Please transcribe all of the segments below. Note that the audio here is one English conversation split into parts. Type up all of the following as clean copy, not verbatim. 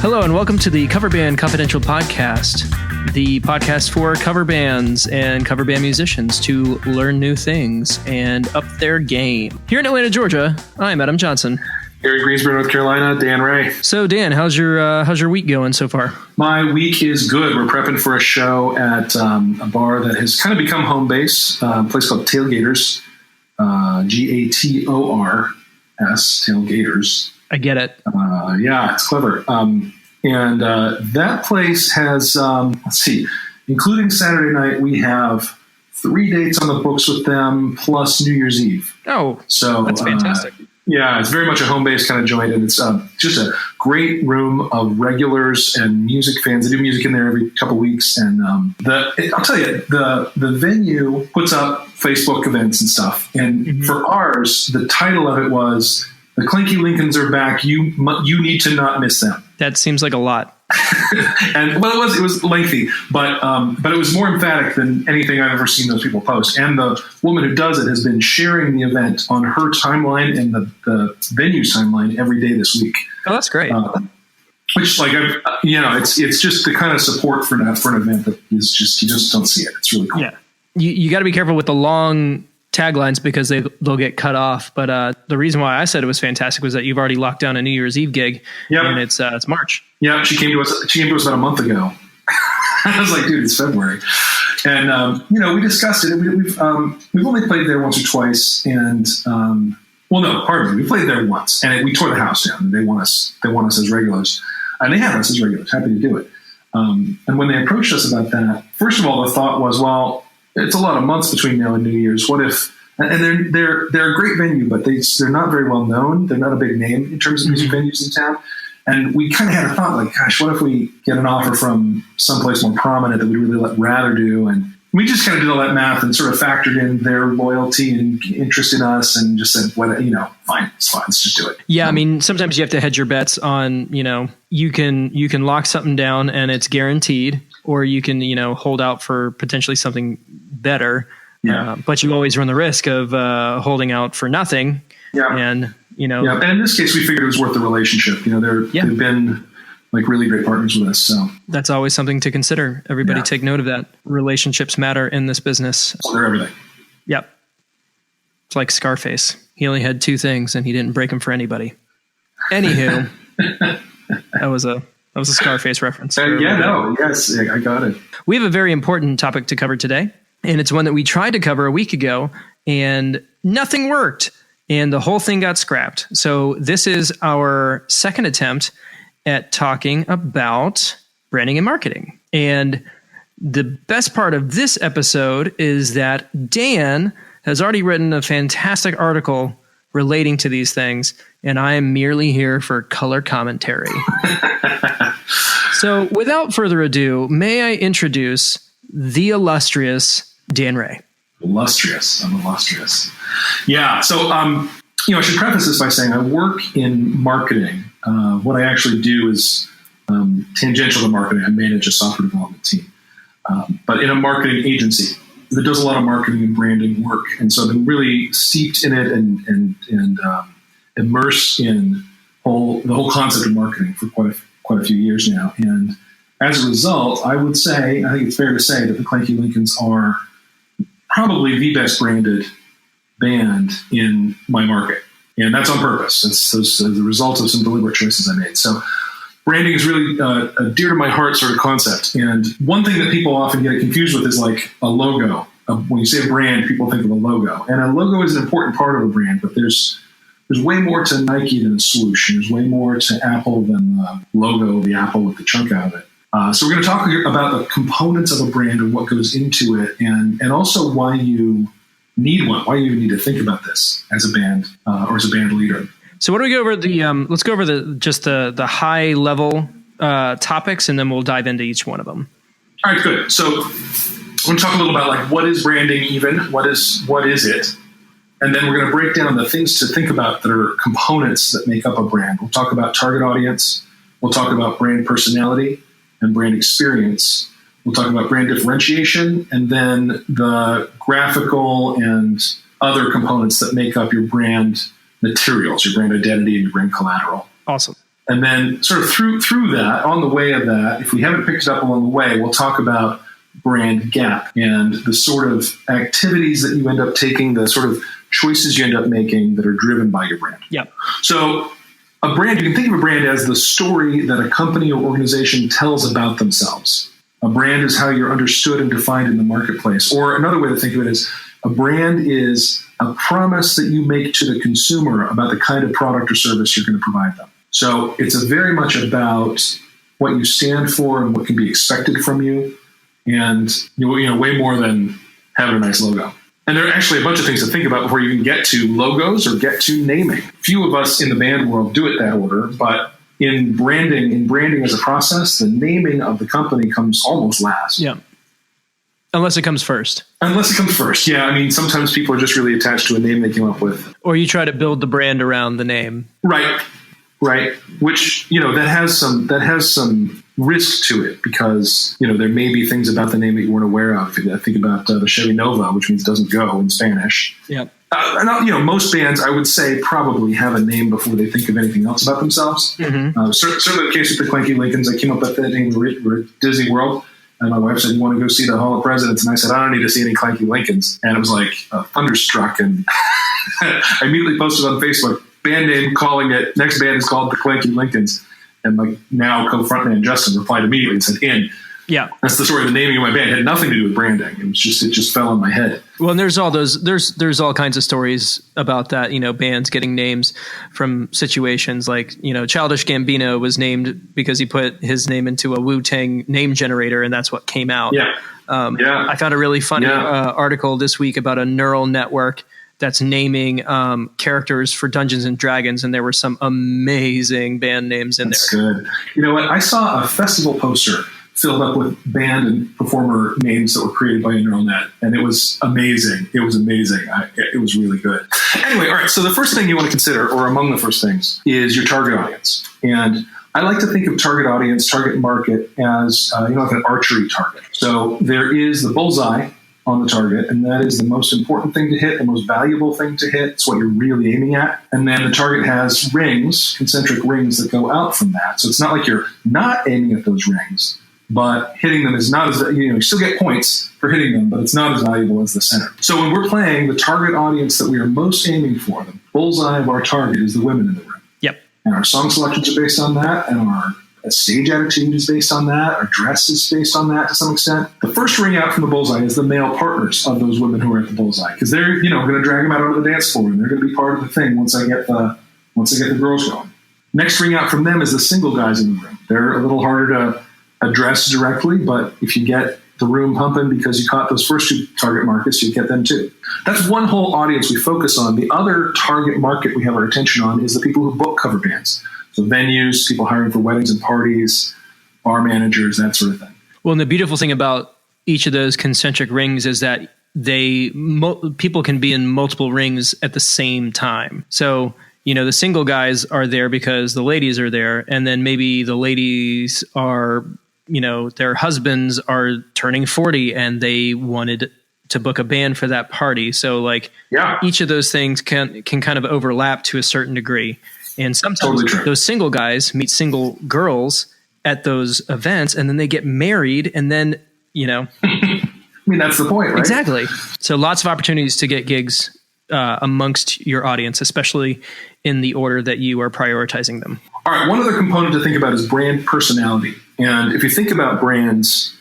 Hello and welcome to the Cover Band Confidential Podcast, the podcast for cover bands and cover band musicians to learn new things and up their game. Here in Atlanta, Georgia, I'm Adam Johnson. Here in Greensboro, North Carolina, Dan Ray. So Dan, how's your week going so far? My week is good. We're prepping for a show at a bar that has kind of become home base, a place called Tailgaters, Gators, Tailgaters. I get it. Yeah, it's clever. And that place has, including Saturday night, we have 3 dates on the books with them, plus New Year's Eve. Oh, so that's fantastic. Yeah, it's very much a home-based kind of joint, and it's just a great room of regulars and music fans. They do music in there every couple weeks, and I'll tell you, the venue puts up Facebook events and stuff, and for ours, the title of it was "The Clanky Lincolns Are Back. You need to not miss them." That seems like a lot. And well, it was lengthy, but it was more emphatic than anything I've ever seen those people post. And the woman who does it has been sharing the event on her timeline and the venue's timeline every day this week. Oh, that's great. Which, it's just the kind of support for an event that is just, you just don't see it. It's really cool. Yeah, you got to be careful with the long taglines because they'll get cut off. But the reason why I said it was fantastic was that you've already locked down a New Year's Eve gig, and it's March. Yeah, she came to us about a month ago. I was like, dude, it's February, and we discussed it. We've only played there once or twice, and we played there once, and we tore the house down. They want us as regulars, and they have us as regulars. Happy to do it. And when they approached us about that, first of all, the thought was, well, it's a lot of months between now and New Year's. What if? And they're a great venue, but they're not very well known. They're not a big name in terms of music venues in town. And we kind of had a thought, like, gosh, what if we get an offer from someplace more prominent that we'd really rather do? And we just kind of did all that math and sort of factored in their loyalty and interest in us, and just said, well, fine, it's fine, let's just do it. Yeah, I mean, sometimes you have to hedge your bets on, you can lock something down and it's guaranteed, or you can, hold out for potentially something better. Yeah. But you always run the risk of holding out for nothing. Yeah. And, and in this case, we figured it was worth the relationship. They've been like really great partners with us. So that's always something to consider. Everybody take note of that. Relationships matter in this business. They're everything. Yep. It's like Scarface. He only had 2 things and he didn't break them for anybody. Anywho, that was a Scarface reference. Yes, I got it. We have a very important topic to cover today, and it's one that we tried to cover a week ago, and nothing worked, and the whole thing got scrapped. So this is our second attempt at talking about branding and marketing. And the best part of this episode is that Dan has already written a fantastic article relating to these things, and I am merely here for color commentary. So without further ado, may I introduce the illustrious Dan Ray. I'm illustrious. Yeah. So, I should preface this by saying I work in marketing. What I actually do is tangential to marketing. I manage a software development team, but in a marketing agency that does a lot of marketing and branding work. And so I've been really steeped in it and immersed in the whole concept of marketing for quite a few years now. And as a result, I think it's fair to say that the Clanky Lincolns are probably the best branded band in my market. And that's on purpose. It's the result of some deliberate choices I made. So branding is really a dear to my heart sort of concept. And one thing that people often get confused with is like a logo. When you say a brand, people think of a logo. And a logo is an important part of a brand, but there's way more to Nike than a swoosh. There's way more to Apple than the logo, the apple with the chunk out of it. So we're going to talk about the components of a brand and what goes into it, and also why you need one, why you even need to think about this as a band or as a band leader. So what do we go over let's go over the high level topics, and then we'll dive into each one of them. All right, good. So we're going to talk a little about like, what is branding even? What is it? And then we're going to break down the things to think about that are components that make up a brand. We'll talk about target audience. We'll talk about brand personality and brand experience. We'll talk about brand differentiation, and then the graphical and other components that make up your brand materials, your brand identity, and your brand collateral. Awesome. And then sort of through that, on the way of that, if we haven't picked it up along the way, we'll talk about brand gap and the sort of activities that you end up taking, the sort of choices you end up making that are driven by your brand. Yeah. So a brand, you can think of a brand as the story that a company or organization tells about themselves. A brand is how you're understood and defined in the marketplace. Or another way to think of it is a brand is a promise that you make to the consumer about the kind of product or service you're going to provide them. So it's very much about what you stand for and what can be expected from you. And way more than having a nice logo. And there are actually a bunch of things to think about before you can get to logos or get to naming. Few of us in the band world do it that order, but in branding as a process, the naming of the company comes almost last. Yeah. Unless it comes first. Yeah. I mean, sometimes people are just really attached to a name they came up with. Or you try to build the brand around the name. Right. Which, that has some risk to it because, there may be things about the name that you weren't aware of. I think about the Chevy Nova, which means doesn't go in Spanish. Yeah. Most bands, I would say, probably have a name before they think of anything else about themselves. Mm-hmm. Certainly the case with the Clanky Lincolns. I came up with that name. We're at Disney World. And my wife said, "You want to go see the Hall of Presidents?" And I said, "I don't need to see any Clanky Lincolns." And it was like thunderstruck. And I immediately posted on Facebook, band name, calling it, next band is called the Clanky Lincolns. And like now co-frontman Justin replied immediately and said, "In." Yeah. That's the story of the naming of my band. It had nothing to do with branding. It just fell on my head. Well, and there's all kinds of stories about that, bands getting names from situations like, Childish Gambino was named because he put his name into a Wu-Tang name generator and that's what came out. Yeah. I found a really funny article this week about a neural network that's naming characters for Dungeons and Dragons, and there were some amazing band names in there. That's good. You know what? I saw a festival poster filled up with band and performer names that were created by a neural net, and it was amazing. It was really good. Anyway, all right, so the first thing you want to consider, or among the first things, is your target audience. And I like to think of target audience, target market as like an archery target. So there is the bullseye on the target, and that is the most important thing to hit, the most valuable thing to hit. It's what you're really aiming at. And then the target has rings, concentric rings that go out from that. So it's not like you're not aiming at those rings, but hitting them is not as, you still get points for hitting them, but it's not as valuable as the center. So when we're playing, the target audience that we are most aiming for, the bullseye of our target, is the women in the room. Yep. And our song selections are based on that, and our stage attitude is based on that, our dress is based on that to some extent. The first ring out from the bullseye is the male partners of those women who are at the bullseye, because they're going to drag them out onto the dance floor, and they're going to be part of the thing once I get the girls going. Next ring out from them is the single guys in the room. They're a little harder to address directly, but if you get the room pumping because you caught those first two target markets, you get them too. That's one whole audience we focus on. The other target market we have our attention on is the people who book cover bands. So venues, people hiring for weddings and parties, bar managers, that sort of thing. Well, and the beautiful thing about each of those concentric rings is that people can be in multiple rings at the same time. So, the single guys are there because the ladies are there, and then maybe the ladies are, their husbands are turning 40 and they wanted to book a band for that party. So each of those things can kind of overlap to a certain degree. And sometimes those single guys meet single girls at those events, and then they get married, and then, I mean, that's the point, right? Exactly. So lots of opportunities to get gigs amongst your audience, especially in the order that you are prioritizing them. All right. One other component to think about is brand personality. And if you think about brands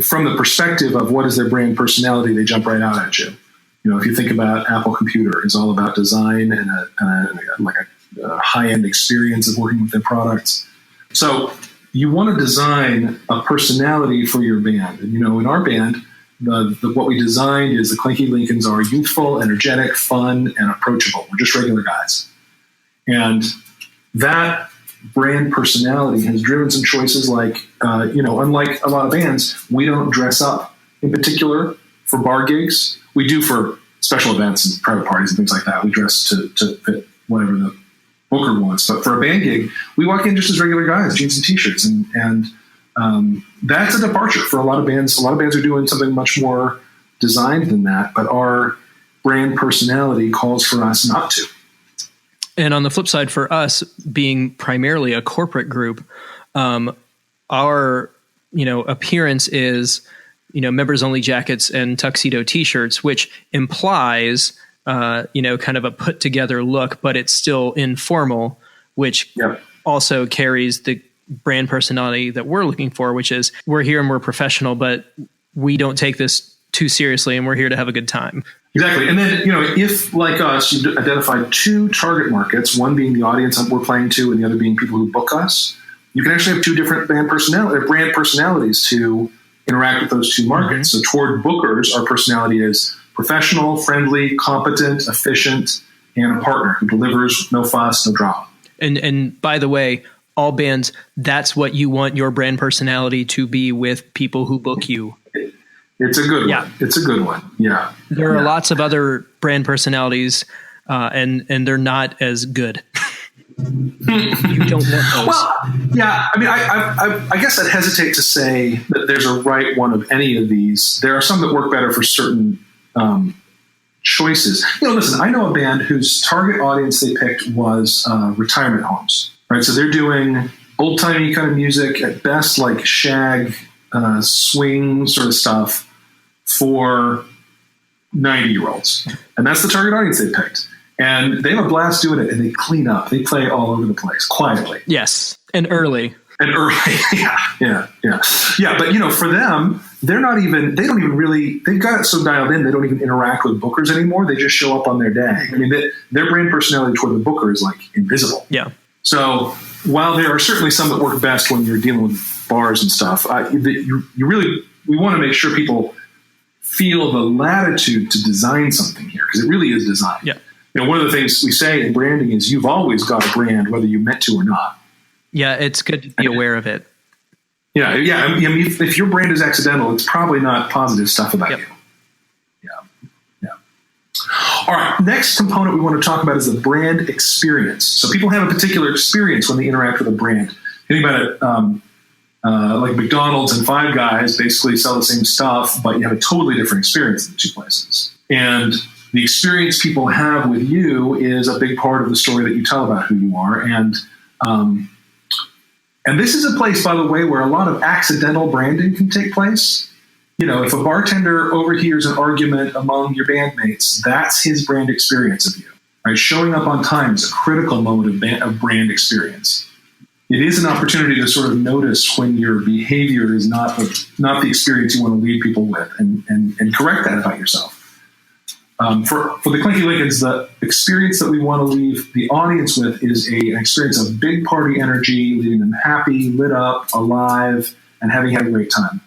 from the perspective of what is their brand personality, they jump right out at you. If you think about Apple Computer, it's all about design and a high-end experience of working with their products. So you want to design a personality for your band. And, in our band, what we designed is the Clanky Lincolns are youthful, energetic, fun, and approachable. We're just regular guys. And that brand personality has driven some choices like, unlike a lot of bands, we don't dress up in particular for bar gigs. We do for special events and private parties and things like that. We dress to fit whatever the booker wants. But for a band gig, we walk in just as regular guys, jeans and T-shirts. And that's a departure for a lot of bands. A lot of bands are doing something much more designed than that, but our brand personality calls for us not to. And on the flip side, for us being primarily a corporate group, our appearance is members only jackets and tuxedo T-shirts, which implies kind of a put together look, but it's still informal, which also carries the brand personality that we're looking for, which is we're here and we're professional, but we don't take this too seriously and we're here to have a good time. Exactly. And then, if like us, you identified two target markets, one being the audience that we're playing to and the other being people who book us, you can actually have two different brand personalities to interact with those two markets. So toward bookers, our personality is professional, friendly, competent, efficient, and a partner who delivers with no fuss, no drama. And by the way, all bands, that's what you want your brand personality to be with people who book you. It's a good one. It's a good one. Yeah. There are lots of other brand personalities, and they're not as good. You don't want those. Well, yeah. I mean, I guess I'd hesitate to say that there's a right one of any of these. There are some that work better for certain choices. Listen, I know a band whose target audience they picked was retirement homes. Right, so they're doing old-timey kind of music, at best like shag, swing sort of stuff for 90-year-olds. And that's the target audience they picked. And they have a blast doing it, and they clean up. They play all over the place, quietly. Yes, and early. Yeah. But, for them, they don't even really, they've got it so dialed in, they don't even interact with bookers anymore. They just show up on their day. I mean, their brand personality toward the booker is like invisible. Yeah. So while there are certainly some that work best when you're dealing with bars and stuff, we want to make sure people feel the latitude to design something here, because it really is design. Yeah. One of the things we say in branding is you've always got a brand, whether you meant to or not. Yeah, it's good to be aware of it. Yeah. I mean, if your brand is accidental, it's probably not positive stuff about you. All right, next component we want to talk about is the brand experience. So people have a particular experience when they interact with a brand. Think about it like McDonald's and Five Guys basically sell the same stuff, but you have a totally different experience in the two places. And the experience people have with you is a big part of the story that you tell about who you are. And this is a place, by the way, where a lot of accidental branding can take place. If a bartender overhears an argument among your bandmates, that's his brand experience of you. Right? Showing up on time is a critical moment of brand experience. It is an opportunity to sort of notice when your behavior is not the experience you want to lead people with, and correct that about yourself. For the Clanky Lincolns, the experience that we want to leave the audience with is an experience of big party energy, leaving them happy, lit up, alive, and having had a great time.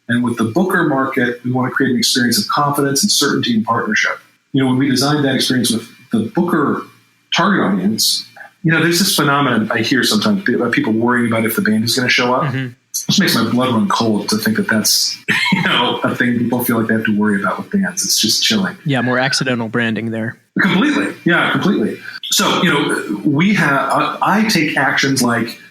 And with the booker market, we want to create an experience of confidence and certainty and partnership. When we designed that experience with the booker target audience, there's this phenomenon I hear sometimes about people worrying about if the band is going to show up. Mm-hmm. It just makes my blood run cold to think that that's, a thing people feel like they have to worry about with bands. It's just chilling. Yeah, more accidental branding there. Completely. Yeah, completely. So, I take actions like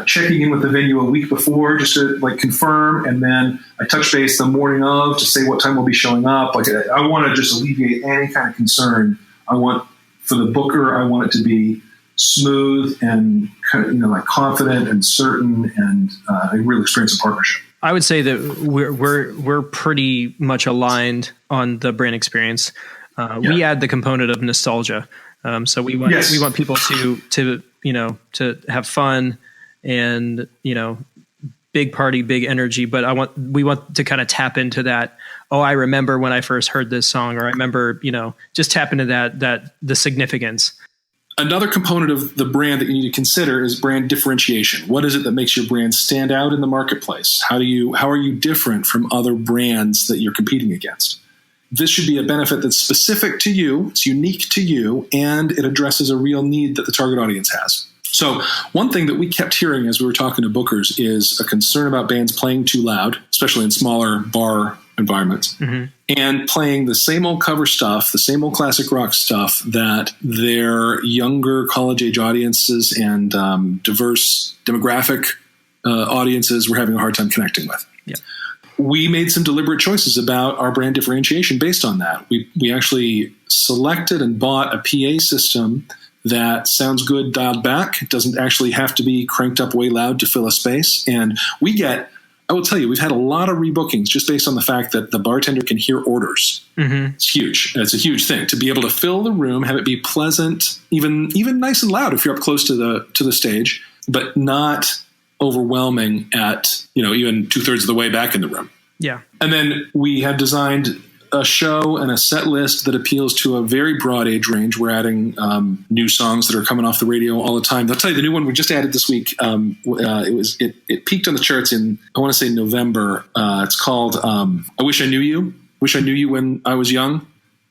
checking in with the venue a week before just to confirm, and then I touch base the morning of to say what time we'll be showing up. I want to just alleviate any kind of concern. For the booker, I want it to be smooth and confident and certain, and a real experience of partnership. I would say that we're pretty much aligned on the brand experience. We add the component of nostalgia. So we want people to have fun and big party, big energy. But we want to kind of tap into that. Oh, I remember when I first heard this song, or I remember just tap into that the significance. Another component of the brand that you need to consider is brand differentiation. What is it that makes your brand stand out in the marketplace? How are you different from other brands that you're competing against? This should be a benefit that's specific to you, it's unique to you, and it addresses a real need that the target audience has. So one thing that we kept hearing as we were talking to bookers is a concern about bands playing too loud, especially in smaller bar environments, and playing the same old cover stuff, the same old classic rock stuff that their younger college-age audiences and diverse demographic audiences were having a hard time connecting with. Yeah. We made some deliberate choices about our brand differentiation based on that. We actually selected and bought a PA system that sounds good dialed back. It doesn't actually have to be cranked up way loud to fill a space. And I will tell you, we've had a lot of rebookings just based on the fact that the bartender can hear orders. Mm-hmm. It's huge. It's a huge thing to be able to fill the room, have it be pleasant, even nice and loud if you're up close to the stage, but not overwhelming at, even 2/3 of the way back in the room. Yeah. And then we have designed a show and a set list that appeals to a very broad age range. We're adding new songs that are coming off the radio all the time. I'll tell you the new one we just added this week. It peaked on the charts in, I want to say, November. It's called I Wish I Knew You. Wish I Knew You When I Was Young.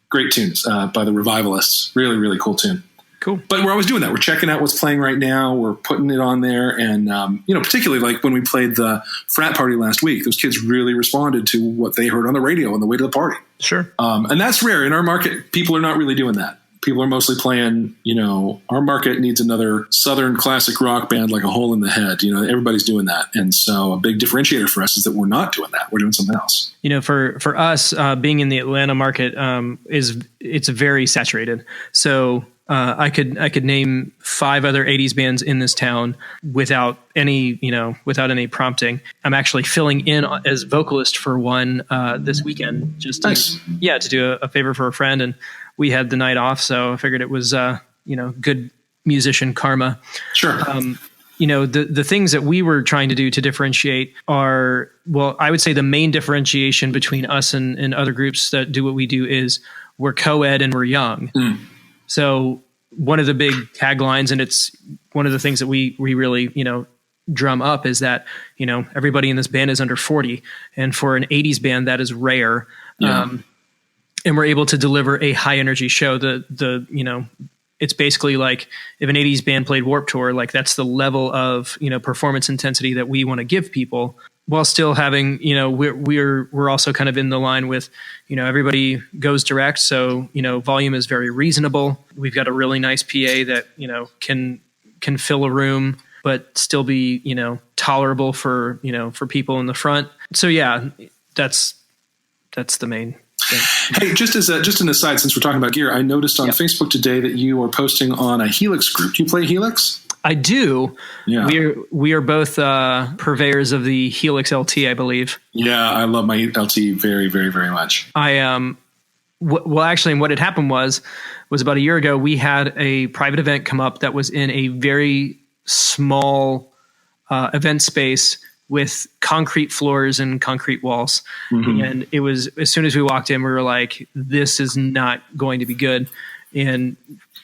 Great tunes by the Revivalists. Really, really cool tune. Cool. But we're always doing that. We're checking out what's playing right now. We're putting it on there. And, particularly like when we played the frat party last week, those kids really responded to what they heard on the radio on the way to the party. Sure. And that's rare. In our market, people are not really doing that. People are mostly playing, our market needs another Southern classic rock band like a Hole in the Head. Everybody's doing that. And so a big differentiator for us is that we're not doing that. We're doing something else. For us, being in the Atlanta market, it's very saturated. So I could name 5 other 80s bands in this town without any prompting. I'm actually filling in as vocalist for one this weekend, just to do a favor for a friend, and we had the night off, so I figured it was good musician karma. Sure. The things that we were trying to do to differentiate are, well, I would say the main differentiation between us and other groups that do what we do is we're co-ed and we're young. Mm. So one of the big taglines, and it's one of the things that we really, drum up, is that, everybody in this band is under 40. And for an 80s band, that is rare. Yeah. And we're able to deliver a high energy show. It's basically like if an 80s band played Warped Tour, like that's the level of, performance intensity that we want to give people, while still having, we're also kind of in the line with, everybody goes direct. So, volume is very reasonable. We've got a really nice PA that, can fill a room, but still be, tolerable for, for people in the front. So yeah, that's the main thing. Hey, just an aside, since we're talking about gear, I noticed on Facebook today that you are posting on a Helix group. Do you play Helix? I do. Yeah. We are both purveyors of the Helix LT, I believe. Yeah, I love my LT very, very, very much. Actually, what had happened was about a year ago, we had a private event come up that was in a very small event space with concrete floors and concrete walls. Mm-hmm. And it was, as soon as we walked in, we were like, this is not going to be good. And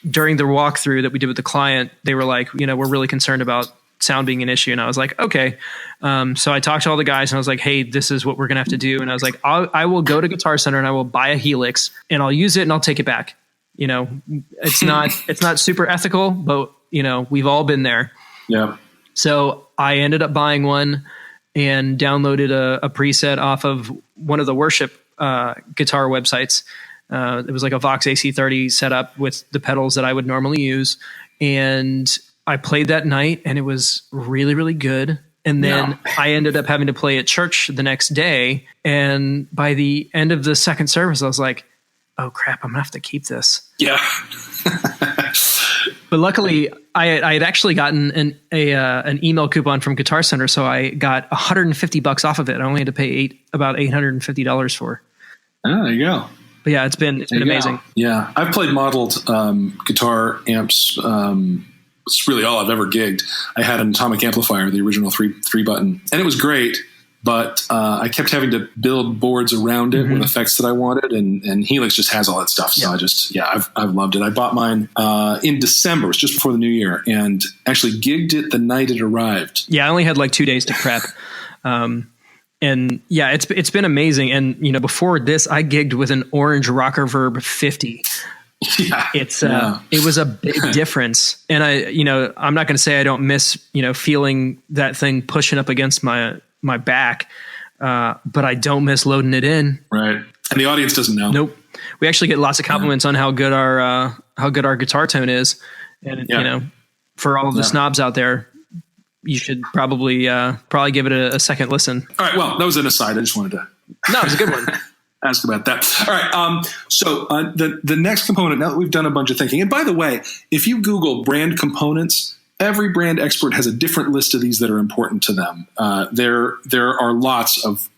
during the walkthrough that we did with the client, they were like, we're really concerned about sound being an issue. And I was like, okay. So I talked to all the guys and I was like, hey, this is what we're going to have to do. And I was like, I will go to Guitar Center and I will buy a Helix and I'll use it and I'll take it back. It's not super ethical, but we've all been there. Yeah. So I ended up buying one and downloaded a preset off of one of the worship guitar websites. It was like a Vox AC30 setup with the pedals that I would normally use. And I played that night and it was really, really good. And then I ended up having to play at church the next day. And by the end of the second service, I was like, oh crap, I'm gonna have to keep this. Yeah. But luckily I had actually gotten an email coupon from Guitar Center. So I got $150 off of it. I only had to pay about $850 for. Oh, there you go. But yeah, it's been amazing. Yeah. I've played modeled guitar amps. It's really all I've ever gigged. I had an Atomic Amplifier, the original three button, and it was great. But I kept having to build boards around it with effects that I wanted, and Helix just has all that stuff. So I've loved it. I bought mine in December, it was just before the new year, and actually gigged it the night it arrived. Yeah, I only had like 2 days to prep. And yeah, it's been amazing. And before this, I gigged with an Orange Rocker Verb 50. Yeah, it was a big difference. And I'm not going to say I don't miss feeling that thing pushing up against my back, but I don't miss loading it in. Right, and the audience doesn't know. Nope. We actually get lots of compliments on how good our guitar tone is, and for all of the snobs out there, you should probably give it a second listen. All right. Well, that was an aside. I just wanted to. No, it was a good one. ask about that. All right. So the next component, now that we've done a bunch of thinking, and by the way, if you Google brand components, every brand expert has a different list of these that are important to them. There are lots of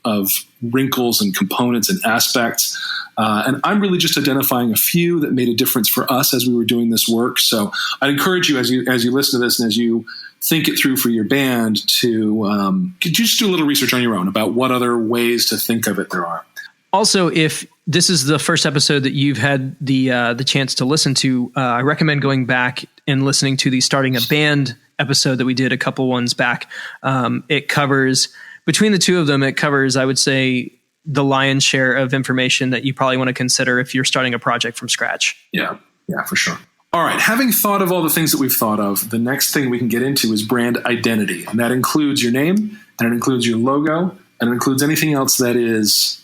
wrinkles and components and aspects. And I'm really just identifying a few that made a difference for us as we were doing this work. So I'd encourage you as you listen to this and as you think it through for your band to just do a little research on your own about what other ways to think of it there are. Also, if this is the first episode that you've had the chance to listen to, I recommend going back and listening to the Starting a Band episode that we did a couple ones back. It covers, between the two of them, it covers, I would say, the lion's share of information that you probably want to consider if you're starting a project from scratch. Yeah, for sure. All right, having thought of all the things that we've thought of, the next thing we can get into is brand identity. And that includes your name, and it includes your logo, and it includes anything else that is,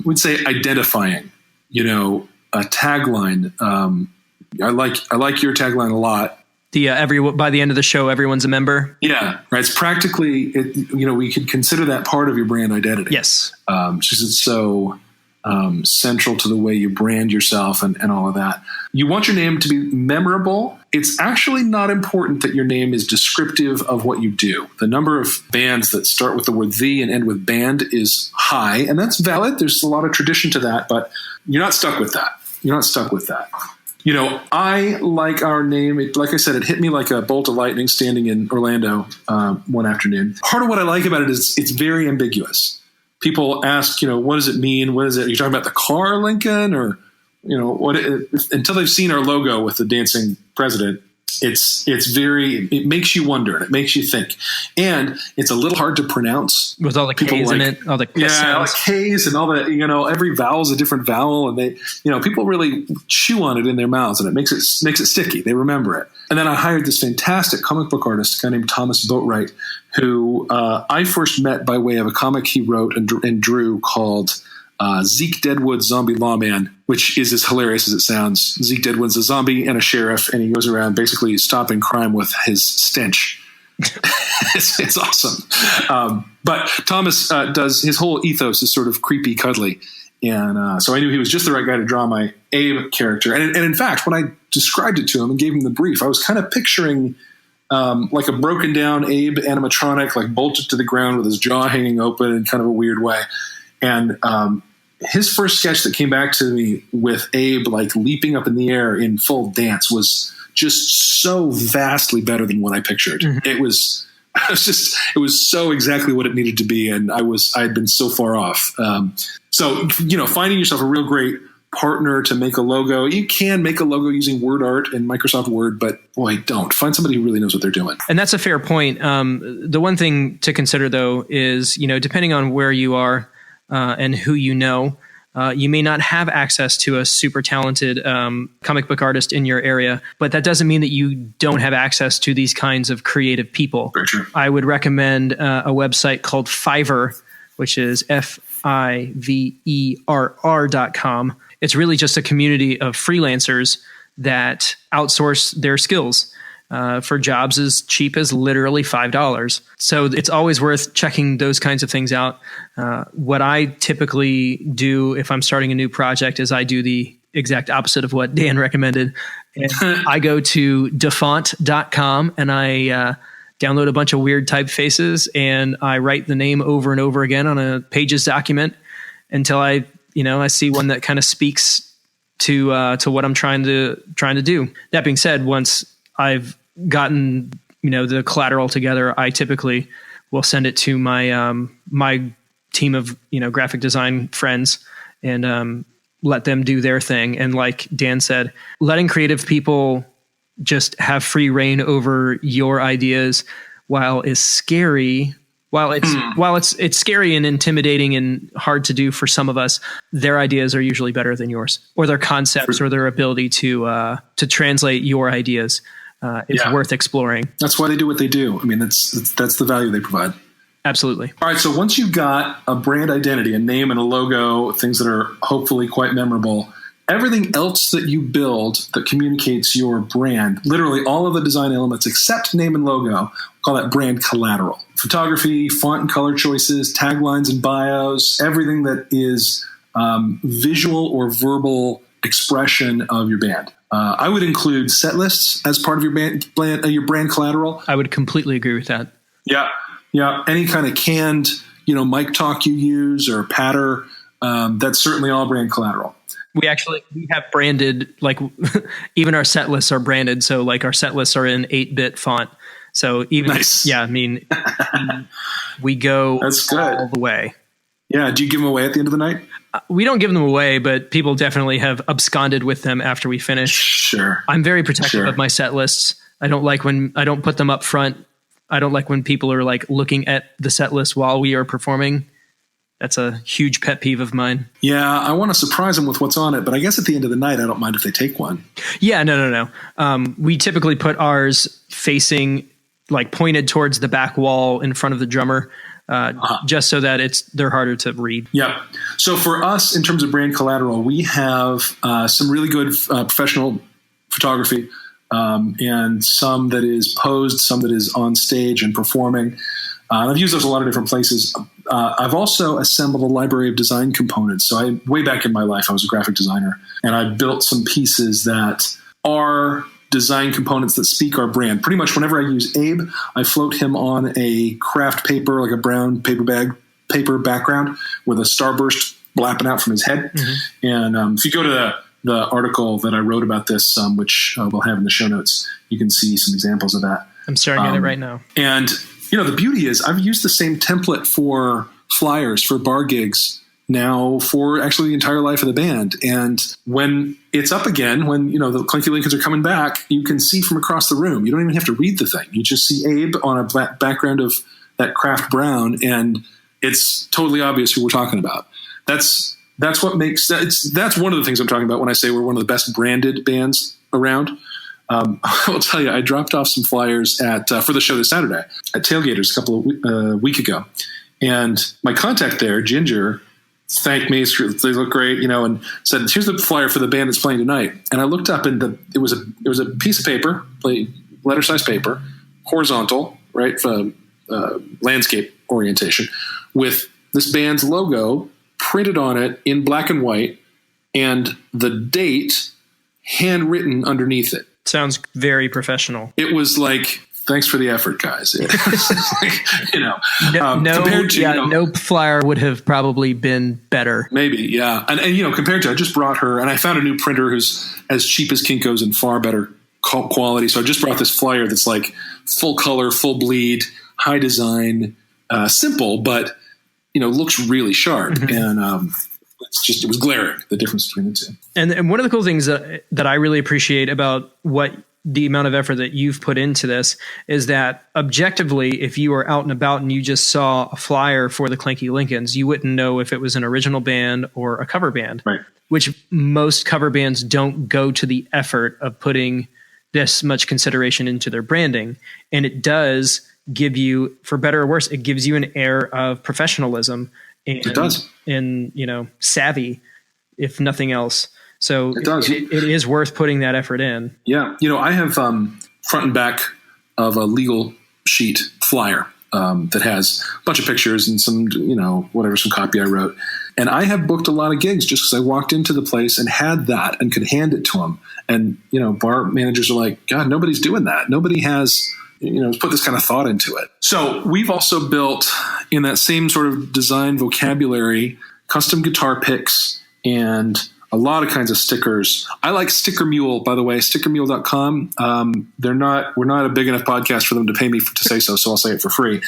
we'd say, identifying, a tagline. I like your tagline a lot. By the end of the show, everyone's a member. Yeah, right. It's practically, we could consider that part of your brand identity. Yes. Just it's so central to the way you brand yourself and all of that. You want your name to be memorable. It's actually not important that your name is descriptive of what you do. The number of bands that start with the word "the" and end with "band" is high, and that's valid. There's a lot of tradition to that, but you're not stuck with that. I like our name. Like I said, it hit me like a bolt of lightning standing in Orlando one afternoon. Part of what I like about it is it's very ambiguous. People ask, what does it mean? What is it? Are you talking about the car Lincoln or, until they've seen our logo with the dancing president, it makes you wonder. It makes you think. And it's a little hard to pronounce. With all the K's in it, all the sounds. All the K's and all the, every vowel is a different vowel. And they, people really chew on it in their mouths and it makes it sticky. They remember it. And then I hired this fantastic comic book artist, a guy named Thomas Boatwright, who I first met by way of a comic he wrote and drew called Zeke Deadwood's Zombie Lawman, which is as hilarious as it sounds. Zeke Deadwood's a zombie and a sheriff, and he goes around basically stopping crime with his stench. It's awesome. But Thomas does, his whole ethos is sort of creepy, cuddly. And so I knew he was just the right guy to draw my Abe character. And in fact, when I described it to him and gave him the brief, I was kind of picturing like a broken down Abe animatronic, like bolted to the ground with his jaw hanging open in kind of a weird way. And his first sketch that came back to me with Abe like leaping up in the air in full dance was just so vastly better than what I pictured. Mm-hmm. It was so exactly what it needed to be, and I had been so far off. So finding yourself a real great partner to make a logo. You can make a logo using WordArt and Microsoft Word, but boy, don't. Find somebody who really knows what they're doing. And that's a fair point. The one thing to consider though is, depending on where you are and who you may not have access to a super talented comic book artist in your area, but that doesn't mean that you don't have access to these kinds of creative people. Very true. I would recommend a website called Fiverr, which is FIVERR.com. It's really just a community of freelancers that outsource their skills for jobs as cheap as literally $5. So it's always worth checking those kinds of things out. What I typically do if I'm starting a new project is I do the exact opposite of what Dan recommended. And I go to dafont.com and I download a bunch of weird typefaces and I write the name over and over again on a Pages document until I see one that kind of speaks to what I'm trying to do. That being said, once I've gotten the collateral together, I typically will send it to my my team of graphic design friends and let them do their thing. And like Dan said, letting creative people just have free reign over your ideas, while it's scary. While it's scary and intimidating and hard to do for some of us, their ideas are usually better than yours, or their concepts, or their ability to translate your ideas is worth exploring. That's why they do what they do. I mean, that's the value they provide. Absolutely. All right. So once you've got a brand identity, a name and a logo, things that are hopefully quite memorable, everything else that you build that communicates your brand, literally all of the design elements except name and logo, we'll call that brand collateral. Photography, font and color choices, taglines and bios, everything that is visual or verbal expression of your band. I would include set lists as part of your brand collateral. I would completely agree with that. Yeah. Any kind of canned, mic talk you use or patter, that's certainly all brand collateral. We have branded, like even our set lists are branded. So like our set lists are in 8-bit font. So even, nice. Yeah, I mean, we go That's good. all the way. Yeah. Do you give them away at the end of the night? We don't give them away, but people definitely have absconded with them after we finish. Sure. I'm very protective of my set lists. I don't like when I don't put them up front. I don't like when people are like looking at the set list while we are performing. That's a huge pet peeve of mine. Yeah, I want to surprise them with what's on it, but I guess at the end of the night, I don't mind if they take one. Yeah, no. We typically put ours facing, like pointed towards the back wall in front of the drummer, just so that they're harder to read. Yeah. So for us, in terms of brand collateral, we have some really good professional photography, and some that is posed, some that is on stage and performing. And I've used those a lot of different places. I've also assembled a library of design components. So way back in my life, I was a graphic designer, and I built some pieces that are design components that speak our brand. Pretty much whenever I use Abe, I float him on a craft paper, like a brown paper background with a starburst blapping out from his head. Mm-hmm. And if you go to the article that I wrote about this, which we'll have in the show notes, you can see some examples of that. I'm staring at it right now. And the beauty is I've used the same template for flyers for bar gigs now for actually the entire life of the band. And when it's up again, when, the Clanky Lincolns are coming back, you can see from across the room. You don't even have to read the thing. You just see Abe on a background of that craft brown, and it's totally obvious who we're talking about. That's what makes that's one of the things I'm talking about when I say we're one of the best branded bands around. I will tell you, I dropped off some flyers for the show this Saturday at Tailgaters a couple of week ago, and my contact there, Ginger, thanked me. They look great, and said, "Here's the flyer for the band that's playing tonight." And I looked up, and it was a piece of paper, letter size paper, horizontal, right, landscape orientation, with this band's logo printed on it in black and white, and the date handwritten underneath it. Sounds very professional. It was like, thanks for the effort, guys. No flyer would have probably been better. Maybe, yeah. And compared to, I just brought her, and I found a new printer who's as cheap as Kinko's and far better quality. So I just brought this flyer that's like full color, full bleed, high design, simple, but looks really sharp. Mm-hmm. And it was glaring, the difference between the two. And one of the cool things that I really appreciate about what the amount of effort that you've put into this is that objectively, if you were out and about and you just saw a flyer for the Clanky Lincolns, you wouldn't know if it was an original band or a cover band, right? Which most cover bands don't go to the effort of putting this much consideration into their branding. And it does give you, for better or worse, it gives you an air of professionalism. And, it does. And, savvy, if nothing else. So it does. It is worth putting that effort in. Yeah. I have front and back of a legal sheet flyer that has a bunch of pictures and some, some copy I wrote. And I have booked a lot of gigs just because I walked into the place and had that and could hand it to them. And, bar managers are like, God, nobody's doing that. Nobody has put this kind of thought into it. So we've also built, in that same sort of design vocabulary, custom guitar picks and a lot of kinds of stickers. I like Sticker Mule, by the way, stickermule.com. We're not a big enough podcast for them to pay me to say so I'll say it for free.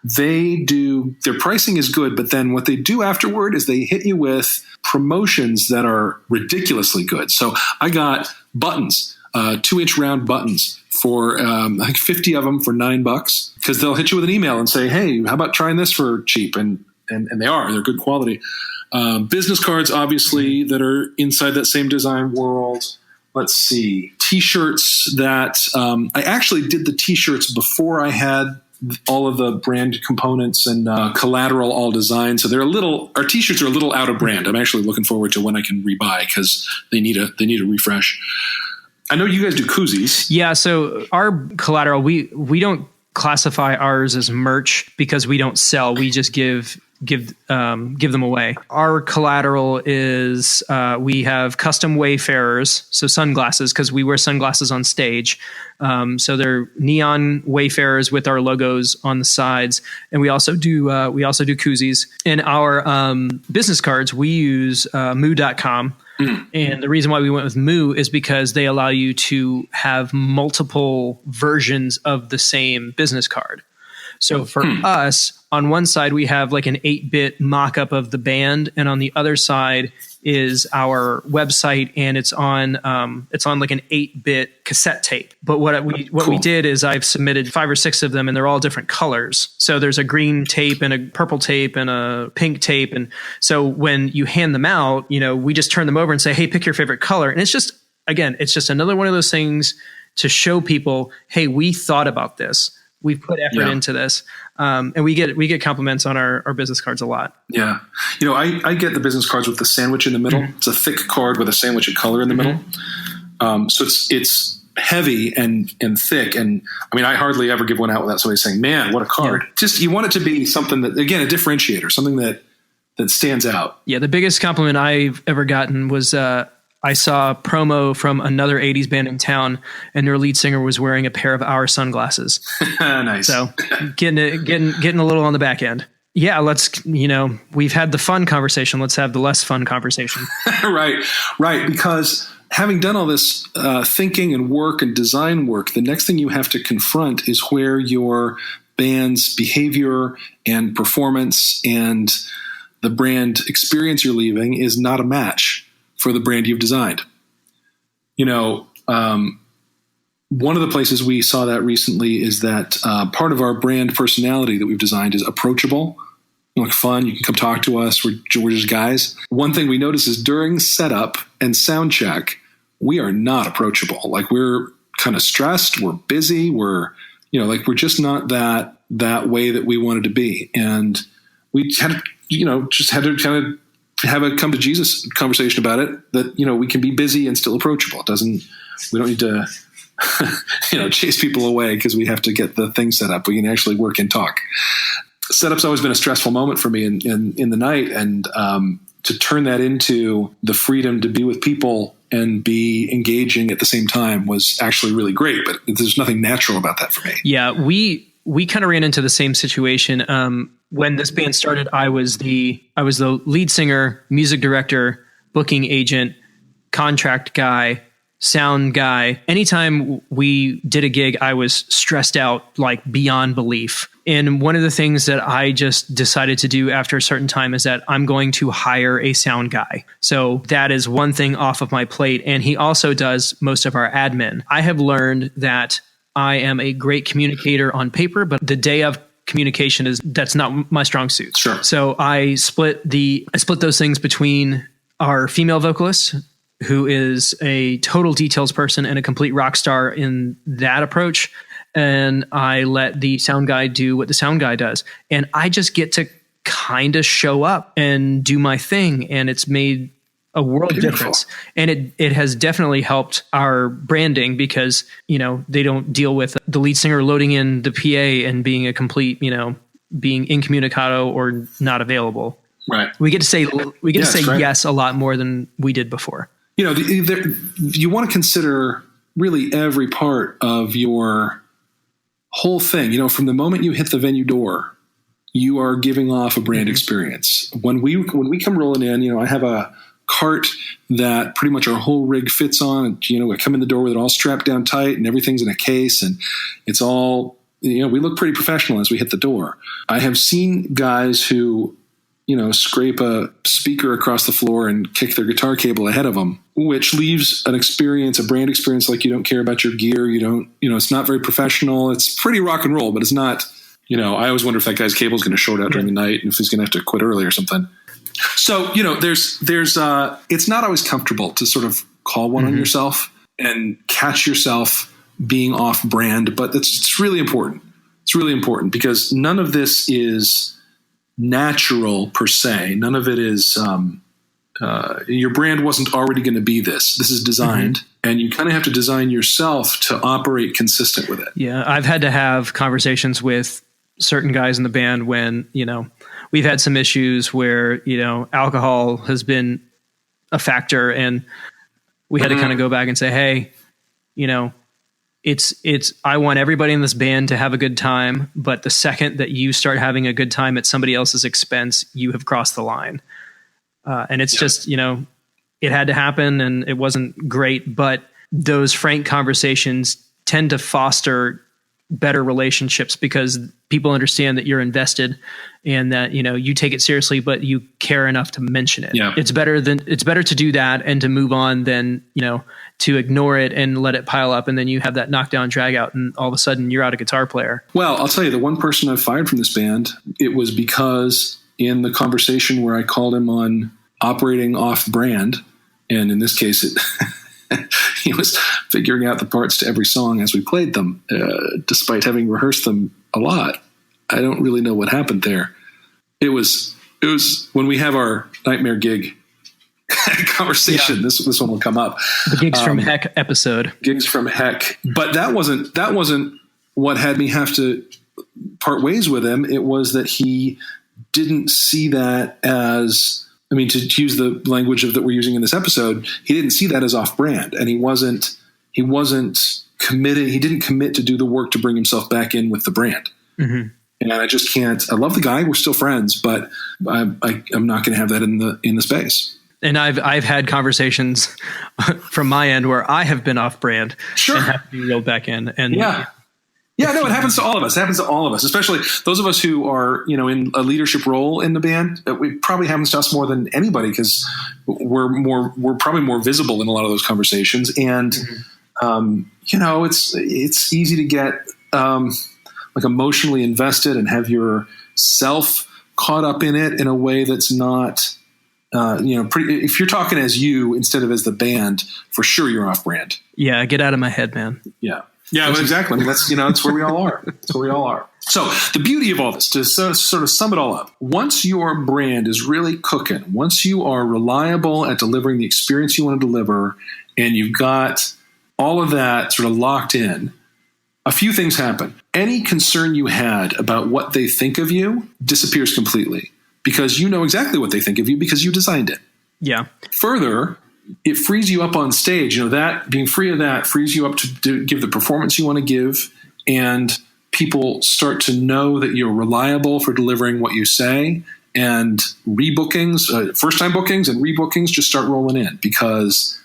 Their pricing is good, but then what they do afterward is they hit you with promotions that are ridiculously good. So I got buttons, 2-inch round buttons for I think 50 of them for $9, because they'll hit you with an email and say, hey, how about trying this for cheap? And they're good quality. Business cards, obviously, that are inside that same design world. Let's see. T-shirts that I actually did the T-shirts before I had all of the brand components and collateral all designed. So our T-shirts are a little out of brand. I'm actually looking forward to when I can rebuy because they need a refresh. I know you guys do koozies. Yeah. So our collateral, we don't classify ours as merch because we don't sell. We just give them away. Our collateral is we have custom Wayfarers, so sunglasses, because we wear sunglasses on stage. So they're neon Wayfarers with our logos on the sides, and we also do koozies. In our business cards, we use moo.com. And the reason why we went with Moo is because they allow you to have multiple versions of the same business card. So for us, on one side, we have like an 8-bit mock-up of the band, and on the other side is our website, and it's on like an 8-bit cassette tape. But what we did is I've submitted 5 or 6 of them, and they're all different colors. So there's a green tape and a purple tape and a pink tape. And so when you hand them out, we just turn them over and say, hey, pick your favorite color. And it's just another one of those things to show people, hey, we thought about this. We've put effort into this. And we get compliments on our business cards a lot. Yeah. I get the business cards with the sandwich in the middle. It's a thick card with a sandwich of color in the middle. So it's heavy and thick. And I mean, I hardly ever give one out without somebody saying, man, what a card. Yeah. Just, you want it to be something that, again, a differentiator, something that stands out. Yeah. The biggest compliment I've ever gotten was, I saw a promo from another 80s band in town, and their lead singer was wearing a pair of our sunglasses. Nice. So getting a little on the back end. Yeah, we've had the fun conversation. Let's have the less fun conversation. Right. Because having done all this thinking and work and design work, the next thing you have to confront is where your band's behavior and performance and the brand experience you're leaving is not a match for the brand you've designed. One of the places we saw that recently is that part of our brand personality that we've designed is approachable, like fun. You can come talk to us. We're just guys. One thing we notice is during setup and sound check, we are not approachable. Like, we're kind of stressed. We're busy. We're just not that way that we wanted to be. And we had to kind of have a come to Jesus conversation about it, that, we can be busy and still approachable. We don't need to, chase people away because we have to get the thing set up. We can actually work and talk. Setup's always been a stressful moment for me in the night. And to turn that into the freedom to be with people and be engaging at the same time was actually really great. But there's nothing natural about that for me. Yeah. We kind of ran into the same situation. When this band started, I was the lead singer, music director, booking agent, contract guy, sound guy. Anytime we did a gig, I was stressed out, like beyond belief. And one of the things that I just decided to do after a certain time is that I'm going to hire a sound guy. So that is one thing off of my plate. And he also does most of our admin. I have learned that I am a great communicator on paper, but the day of communication that's not my strong suit. Sure. So I split those things between our female vocalist, who is a total details person and a complete rock star in that approach, and I let the sound guy do what the sound guy does. And I just get to kind of show up and do my thing, and it's made a world difference. And it has definitely helped our branding because, they don't deal with the lead singer loading in the PA and being a complete, being incommunicado or not available. Right. We get to say yes a lot more than we did before. You want to consider really every part of your whole thing. From the moment you hit the venue door, you are giving off a brand experience. When we come rolling in, I have a cart that pretty much our whole rig fits on. And, we come in the door with it all strapped down tight and everything's in a case, and it's all, we look pretty professional as we hit the door. I have seen guys who, scrape a speaker across the floor and kick their guitar cable ahead of them, which leaves a brand experience like you don't care about your gear. You don't, it's not very professional. It's pretty rock and roll, but it's not, I always wonder if that guy's cable is going to short out during the night and if he's going to have to quit early or something. So, there's it's not always comfortable to sort of call one on yourself and catch yourself being off brand, but it's really important. It's really important because none of this is natural per se. None of it is your brand wasn't already going to be this. This is designed, and you kind of have to design yourself to operate consistent with it. Yeah, I've had to have conversations with certain guys in the band when, we've had some issues where, alcohol has been a factor, and we had to kind of go back and say, hey, I want everybody in this band to have a good time, but the second that you start having a good time at somebody else's expense, you have crossed the line. And it's just, it had to happen, and it wasn't great, but those frank conversations tend to foster better relationships because people understand that you're invested and that, you take it seriously, but you care enough to mention it. Yeah. It's better to do that and to move on than, to ignore it and let it pile up. And then you have that knockdown drag out, and all of a sudden you're out a guitar player. Well, I'll tell you, the one person I fired from this band, it was because in the conversation where I called him on operating off brand, and in this case, he was figuring out the parts to every song as we played them, despite having rehearsed them a lot. I don't really know what happened there. It was when we have our Nightmare Gig conversation. Yeah. This one will come up. The Gigs from Heck episode. Gigs from Heck, but that wasn't what had me have to part ways with him. It was that he didn't see that as, to use the language that we're using in this episode, he didn't see that as off-brand, and he wasn't committed. He didn't commit to do the work to bring himself back in with the brand. Mm-hmm. And I just can't. I love the guy. We're still friends, but I'm not going to have that in the space. And I've had conversations from my end where I have been off-brand and have to be reeled back in. And Yeah, no, it happens to all of us. It happens to all of us, especially those of us who are, in a leadership role in the band. It probably happens to us more than anybody because we're probably more visible in a lot of those conversations. And, it's easy to get emotionally invested and have yourself caught up in it in a way that's not, if you're talking as you instead of as the band, for sure you're off brand. Yeah, get out of my head, man. Yeah. Yeah, well, exactly. That's where we all are. That's where we all are. So the beauty of all this, to sort of sum it all up, once your brand is really cooking, once you are reliable at delivering the experience you want to deliver, and you've got all of that sort of locked in, a few things happen. Any concern you had about what they think of you disappears completely because you know exactly what they think of you because you designed it. Yeah. Further, it frees you up on stage. That being free of that frees you up to give the performance you want to give, and people start to know that you're reliable for delivering what you say. And rebookings, first-time bookings and rebookings just start rolling in because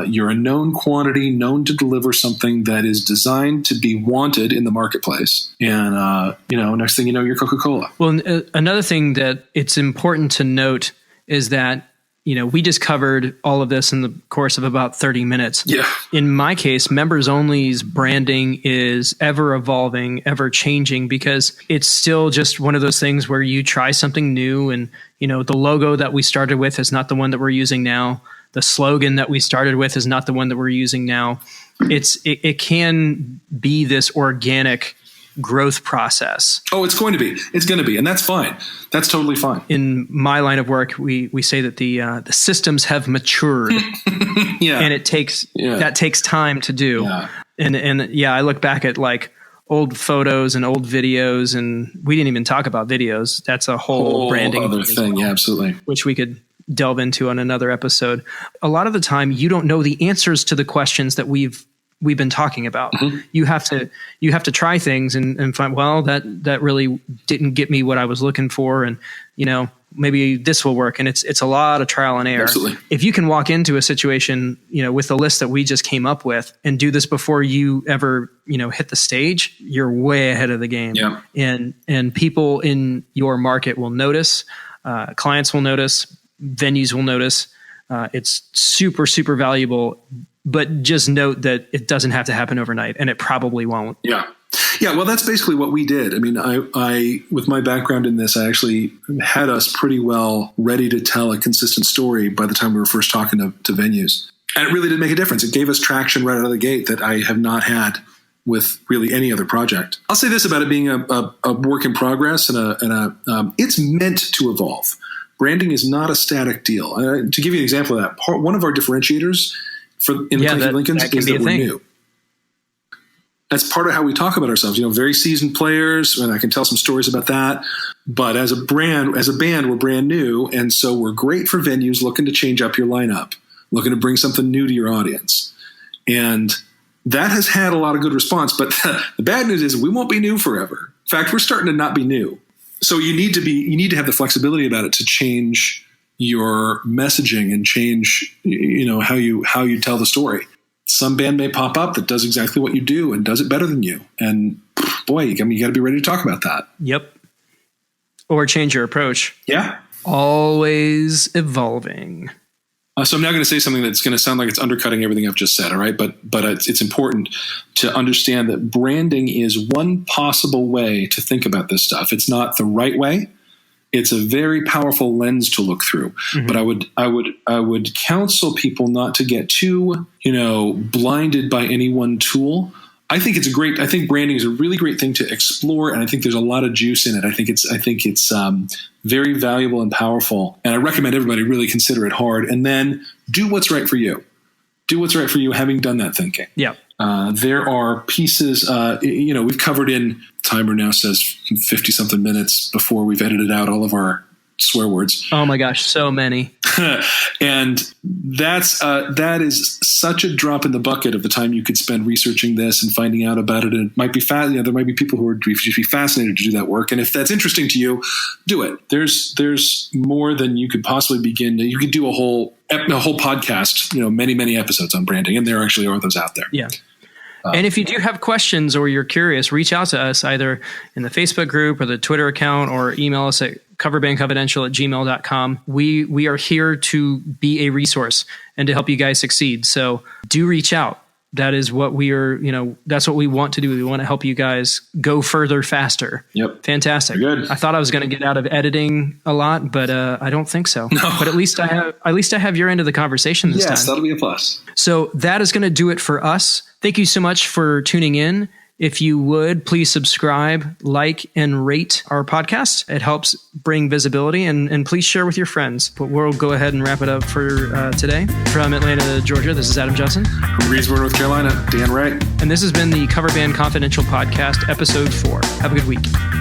you're a known quantity, known to deliver something that is designed to be wanted in the marketplace. And next thing you know, you're Coca-Cola. Well, another thing that it's important to note is that we just covered all of this in the course of about 30 minutes. Yeah. In my case, Members Only's branding is ever evolving, ever changing, because it's still just one of those things where you try something new, and the logo that we started with is not the one that we're using now. The slogan that we started with is not the one that we're using now. It can be this organic growth process. Oh, it's going to be. It's going to be. And that's fine. That's totally fine. In my line of work, we say that the systems have matured. Yeah. And that takes time to do. Yeah. And I look back at old photos and old videos, and we didn't even talk about videos. That's a whole branding other thing. Well, yeah, absolutely. Which we could delve into on another episode. A lot of the time you don't know the answers to the questions that we've been talking about. Mm-hmm. You have to try things and find, well, that really didn't get me what I was looking for. And, maybe this will work. And it's a lot of trial and error. Absolutely. If you can walk into a situation, with the list that we just came up with and do this before you ever, hit the stage, you're way ahead of the game. Yeah. And people in your market will notice, clients will notice, venues will notice. It's super, super valuable. But just note that it doesn't have to happen overnight, and it probably won't. Yeah. Yeah. Well, that's basically what we did. I mean, I with my background in this, I actually had us pretty well ready to tell a consistent story by the time we were first talking to venues. And it really did make a difference. It gave us traction right out of the gate that I have not had with really any other project. I'll say this about it being a work in progress and it's meant to evolve. branding is not a static deal. To give you an example of that, one of our differentiators in Clancy Lincolns is that we're new. That's part of how we talk about ourselves. Very seasoned players, and I can tell some stories about that. But as a band, we're brand new, and so we're great for venues looking to change up your lineup, looking to bring something new to your audience. And that has had a lot of good response. But the bad news is we won't be new forever. In fact, we're starting to not be new. So you need to have the flexibility about it to change your messaging and change, how you tell the story. Some band may pop up that does exactly what you do and does it better than you. And boy, you got to be ready to talk about that. Yep. Or change your approach. Yeah. Always evolving. So I'm now going to say something that's going to sound like it's undercutting everything I've just said. All right. But it's important to understand that branding is one possible way to think about this stuff. It's not the right way. It's a very powerful lens to look through. Mm-hmm. But I would counsel people not to get too, blinded by any one tool. I think branding is a really great thing to explore, and I think there's a lot of juice in it. I think it's very valuable and powerful, and I recommend everybody really consider it hard, and then do what's right for you. Do what's right for you, having done that thinking. Yeah. There are pieces, we've covered in, timer now says 50 something minutes before we've edited out all of our swear words. Oh my gosh, so many. And that is such a drop in the bucket of the time you could spend researching this and finding out about it. And it might be there might be people who would be fascinated to do that work. And if that's interesting to you, do it. There's more than you could possibly begin to. You could do a whole podcast, many, many episodes on branding, and there actually are those out there. Yeah. And if you do have questions or you're curious, reach out to us either in the Facebook group or the Twitter account, or email us at coverbandconfidential@gmail.com. We are here to be a resource and to help you guys succeed. So do reach out. That is what we are, that's what we want to do. We want to help you guys go further faster. Yep. Fantastic. Good. I thought I was going to get out of editing a lot, but I don't think so. No. But at least I have your end of the conversation this time. Yes, that'll be a plus. So that is going to do it for us. Thank you so much for tuning in. If you would, please subscribe, like, and rate our podcast. It helps bring visibility, and please share with your friends. But we'll go ahead and wrap it up for today. From Atlanta, Georgia, this is Adam Johnson. From Greensboro, North Carolina, Dan Wright. And this has been the Cover Band Confidential Podcast, Episode 4. Have a good week.